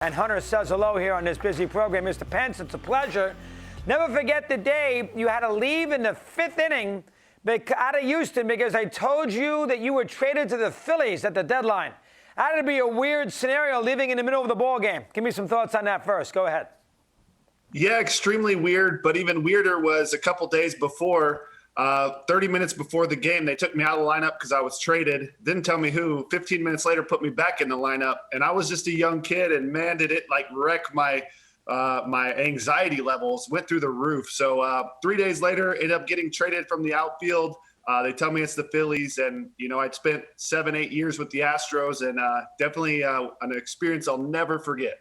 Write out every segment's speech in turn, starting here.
And Hunter says hello here on this busy program. Mr. Pence, it's a pleasure. Never forget the day you had to leave in the fifth inning out of Houston because I told you that you were traded to the Phillies at the deadline. That would be a weird scenario leaving in the middle of the ball game. Give me some thoughts on that first. Go ahead. Yeah, extremely weird. But even weirder was a couple days before, 30 minutes before the game, they took me out of the lineup because I was traded. Didn't tell me who. 15 minutes later, put me back in the lineup. And I was just a young kid, and man, did it wreck my anxiety levels. Went through the roof. So 3 days later, ended up getting traded from the outfield. They tell me it's the Phillies, and I'd spent 7-8 years with the Astros, and definitely an experience I'll never forget.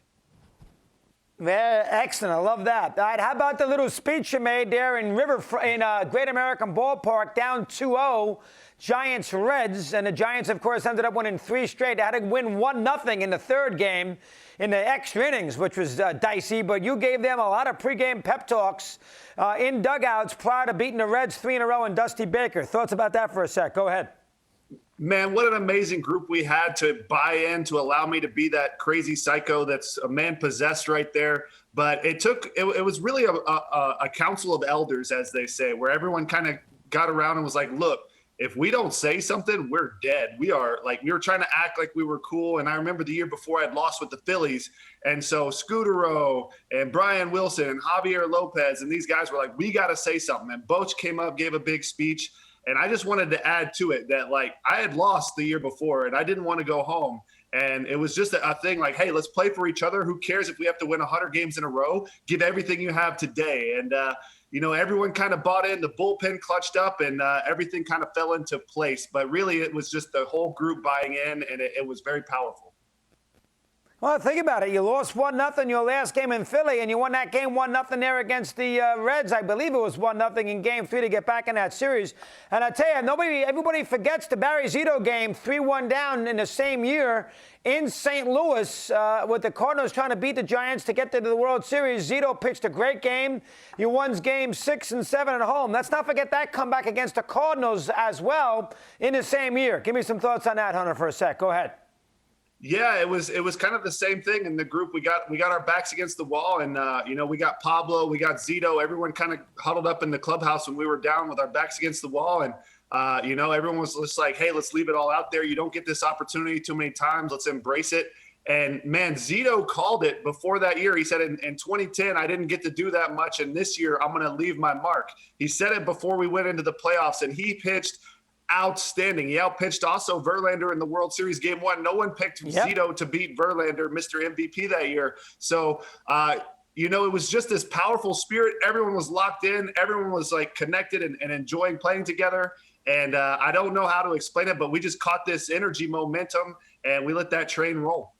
Very excellent. I love that. All right, how about the little speech you made there in Great American Ballpark, down 2-0, Giants-Reds, and the Giants, of course, ended up winning 3 straight. They had to win 1-0 in the third game in the extra innings, which was dicey, but you gave them a lot of pregame pep talks in dugouts prior to beating the Reds 3 in a row and Dusty Baker. Thoughts about that for a sec? Go ahead. Man, what an amazing group we had to buy in to allow me to be that crazy psycho that's a man possessed right there. But it was really a council of elders, as they say, where everyone kind of got around and was like, look, if we don't say something, we're dead. We were trying to act like we were cool. And I remember the year before I'd lost with the Phillies. And so Scudero and Brian Wilson and Javier Lopez and these guys were like, we got to say something. And Boch came up, gave a big speech. And I just wanted to add to it that, I had lost the year before and I didn't want to go home. And it was just a thing like, hey, let's play for each other. Who cares if we have to win 100 games in a row? Give everything you have today. And, everyone kind of bought in. The bullpen clutched up and everything kind of fell into place. But really, it was just the whole group buying in, and it was very powerful. Well, think about it. You lost 1-0 your last game in Philly, and you won that game 1-0 there against the Reds. I believe it was 1-0 in Game 3 to get back in that series. And I tell you, everybody forgets the Barry Zito game, 3-1 down in the same year in St. Louis with the Cardinals trying to beat the Giants to get to the World Series. Zito pitched a great game. You won Game 6 and 7 at home. Let's not forget that comeback against the Cardinals as well in the same year. Give me some thoughts on that, Hunter, for a sec. Go ahead. Yeah, it was kind of the same thing in the group. We got our backs against the wall, and we got Pablo, we got Zito. Everyone kind of huddled up in the clubhouse when we were down with our backs against the wall, and everyone was just like, "Hey, let's leave it all out there. You don't get this opportunity too many times. Let's embrace it." And man, Zito called it before that year. He said, "In 2010, I didn't get to do that much, and this year I'm going to leave my mark." He said it before we went into the playoffs, and he pitched outstanding. He outpitched also Verlander in the World Series Game 1. No one picked Zito to beat Verlander, Mr. MVP that year. So, it was just this powerful spirit. Everyone was locked in. Everyone was connected and enjoying playing together. And I don't know how to explain it, but we just caught this energy momentum and we let that train roll.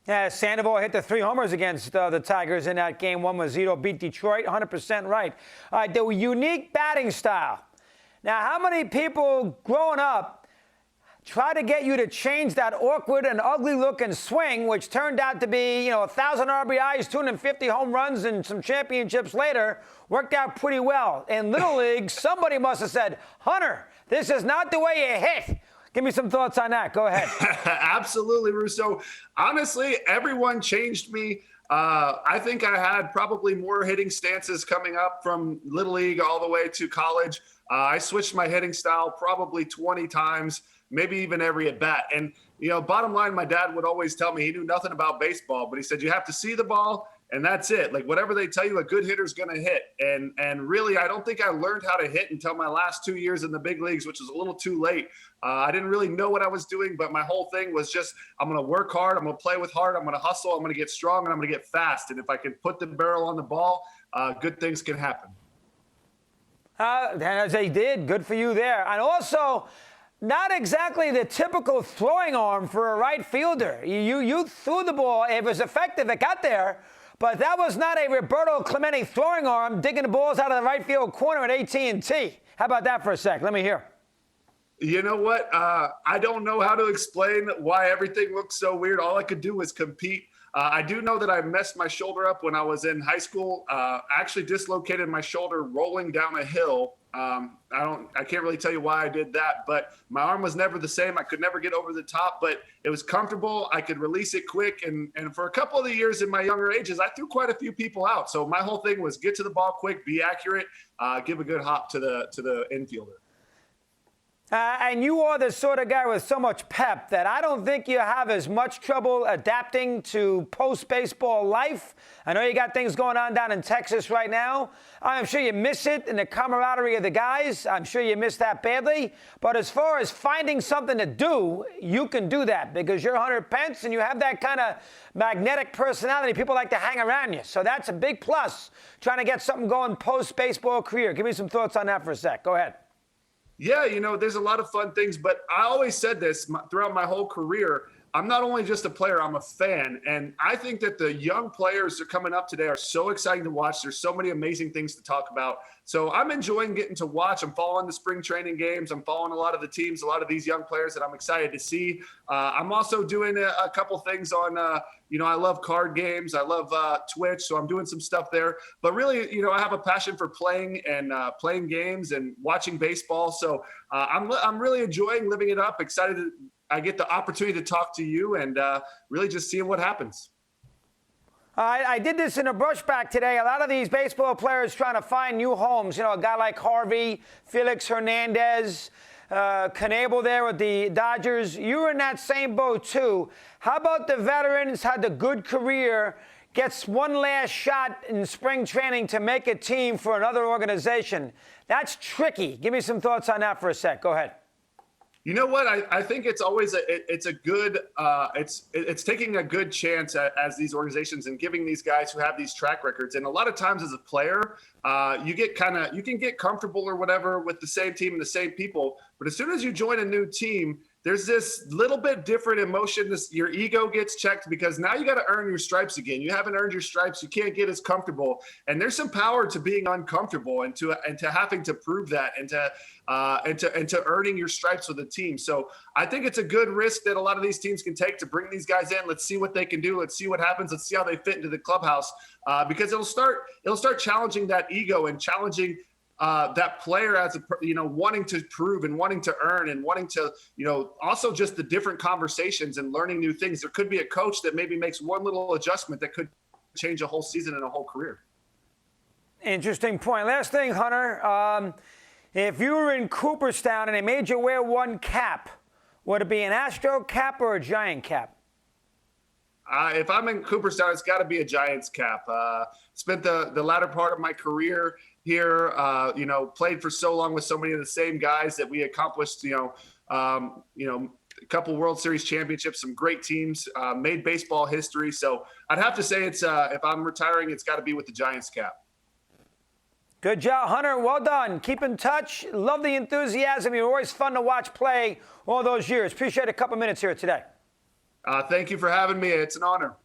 Yeah, Sandoval hit the 3 homers against the Tigers in that Game 1 when Zito beat Detroit. 100% right. All right, the unique batting style. Now, how many people growing up try to get you to change that awkward and ugly-looking swing, which turned out to be, 1,000 RBIs, 250 home runs, and some championships later, worked out pretty well. In Little League, somebody must have said, Hunter, this is not the way you hit. Give me some thoughts on that. Go ahead. Absolutely, Russo. Honestly, everyone changed me. I think I had probably more hitting stances coming up from Little League all the way to college. I switched my hitting style probably 20 times, maybe even every at bat. And, bottom line, my dad would always tell me he knew nothing about baseball, but he said, you have to see the ball and that's it. Whatever they tell you, a good hitter's going to hit. And really, I don't think I learned how to hit until my last 2 years in the big leagues, which was a little too late. I didn't really know what I was doing, but my whole thing was just, I'm going to work hard. I'm going to play with heart. I'm going to hustle. I'm going to get strong and I'm going to get fast. And if I can put the barrel on the ball, good things can happen. As they did, good for you there. And also, not exactly the typical throwing arm for a right fielder. You threw the ball. It was effective. It got there. But that was not a Roberto Clemente throwing arm digging the balls out of the right field corner at AT&T. How about that for a sec? Let me hear. You know what? I don't know how to explain why everything looks so weird. All I could do was compete. I do know that I messed my shoulder up when I was in high school. I actually dislocated my shoulder rolling down a hill I can't really tell you why I did that, but my arm was never the same. I could never get over the top, but it was comfortable. I could release it quick. And for a couple of the years in my younger ages, I threw quite a few people out. So my whole thing was get to the ball quick, be accurate, give a good hop to the infielder. And you are the sort of guy with so much pep that I don't think you have as much trouble adapting to post-baseball life. I know you got things going on down in Texas right now. I'm sure you miss it and the camaraderie of the guys. I'm sure you miss that badly. But as far as finding something to do, you can do that because you're Hunter Pence and you have that kind of magnetic personality. People like to hang around you. So that's a big plus, trying to get something going post-baseball career. Give me some thoughts on that for a sec. Go ahead. Yeah, there's a lot of fun things, but I always said this throughout my whole career. I'm not only just a player, I'm a fan. And I think that the young players that are coming up today are so exciting to watch. There's so many amazing things to talk about. So I'm enjoying getting to watch. I'm following the spring training games. I'm following a lot of the teams, a lot of these young players that I'm excited to see. I'm also doing a couple things on, I love card games. I love Twitch. So I'm doing some stuff there. But really, I have a passion for playing and playing games and watching baseball. So I'm really enjoying living it up, excited I get the opportunity to talk to you and really just seeing what happens. I did this in a brushback today. A lot of these baseball players trying to find new homes. A guy like Harvey, Felix Hernandez, Knebel there with the Dodgers. You were in that same boat, too. How about the veterans had a good career, gets one last shot in spring training to make a team for another organization? That's tricky. Give me some thoughts on that for a sec. Go ahead. You know what? I think it's always it's taking a good chance as these organizations and giving these guys who have these track records. And a lot of times as a player, you can get comfortable or whatever with the same team and the same people. But as soon as you join a new team, there's this little bit different emotion. Your ego gets checked because now you got to earn your stripes again. You haven't earned your stripes. You can't get as comfortable. And there's some power to being uncomfortable and to having to prove that and to earning your stripes with a team. So I think it's a good risk that a lot of these teams can take to bring these guys in. Let's see what they can do. Let's see what happens. Let's see how they fit into the clubhouse because it'll start challenging that ego and challenging that player as wanting to prove and wanting to earn and wanting to, also just the different conversations and learning new things. There could be a coach that maybe makes one little adjustment that could change a whole season and a whole career. Interesting point. Last thing, Hunter, if you were in Cooperstown and they made you wear one cap, would it be an Astro cap or a Giant cap? If I'm in Cooperstown, it's got to be a Giants cap. Spent the latter part of my career here, played for so long with so many of the same guys that we accomplished, a couple World Series championships, some great teams, made baseball history. So I'd have to say it's if I'm retiring, it's got to be with the Giants cap. Good job, Hunter. Well done. Keep in touch. Love the enthusiasm. You're always fun to watch play all those years. Appreciate a couple minutes here today. Thank you for having me. It's an honor.